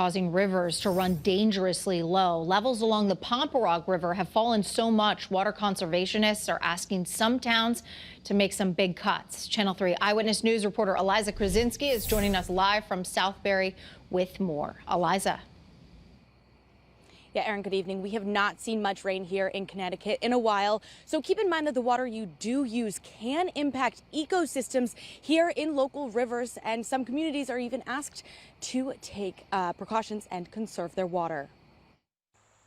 causing rivers to run dangerously low. Levels along the Pomperaug River have fallen so much, water conservationists are asking some towns to make some big cuts. Channel 3 Eyewitness News reporter Eliza Krasinski is joining us live from Southbury with more. Eliza. Yeah, Erin, good evening. We have not seen much rain here in Connecticut in a while, so keep in mind that the water you do use can impact ecosystems here in local rivers, and some communities are even asked to take precautions and conserve their water.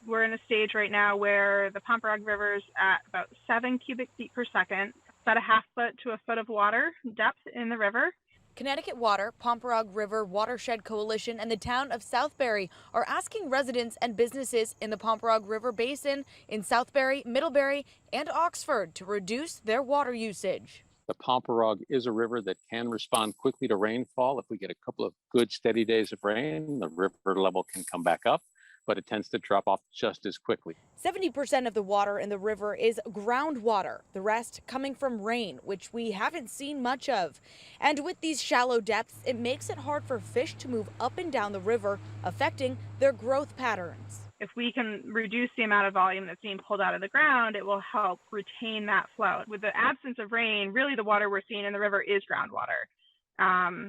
We're in a stage right now where the Pomperaug River is at about 7 cubic feet per second, about a half foot to a foot of water depth in the river. Connecticut Water, Pomperaug River Watershed Coalition, and the town of Southbury are asking residents and businesses in the Pomperaug River Basin in Southbury, Middlebury, and Oxford to reduce their water usage. The Pomperaug is a river that can respond quickly to rainfall. If we get a couple of good steady days of rain, the river level can come back up, but it tends to drop off just as quickly. 70% of the water in the river is groundwater, the rest coming from rain, which we haven't seen much of. And with these shallow depths, it makes it hard for fish to move up and down the river, affecting their growth patterns. If we can reduce the amount of volume that's being pulled out of the ground, it will help retain that flow. With the absence of rain, really the water we're seeing in the river is groundwater.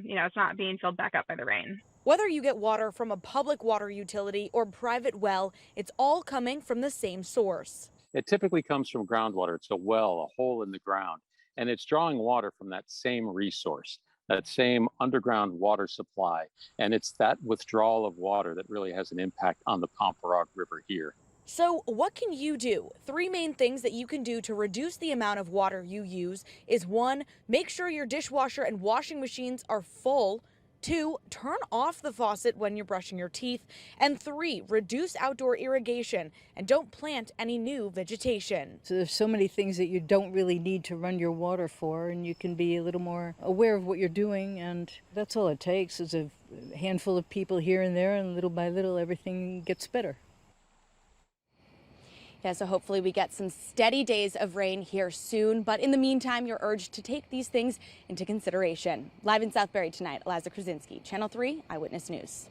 It's not being filled back up by the rain. Whether you get water from a public water utility or private well, it's all coming from the same source. It typically comes from groundwater. It's a well, a hole in the ground, and it's drawing water from that same resource, that same underground water supply. And it's that withdrawal of water that really has an impact on the Pomperaug River here. So what can you do? 3 main things that you can do to reduce the amount of water you use is 1, make sure your dishwasher and washing machines are full. 2, turn off the faucet when you're brushing your teeth. And 3, reduce outdoor irrigation and don't plant any new vegetation. So there's so many things that you don't really need to run your water for, and you can be a little more aware of what you're doing, and that's all it takes is a handful of people here and there, and little by little everything gets better. Yeah, so hopefully we get some steady days of rain here soon. But in the meantime, you're urged to take these things into consideration. Live in Southbury tonight, Eliza Krasinski, Channel 3 Eyewitness News.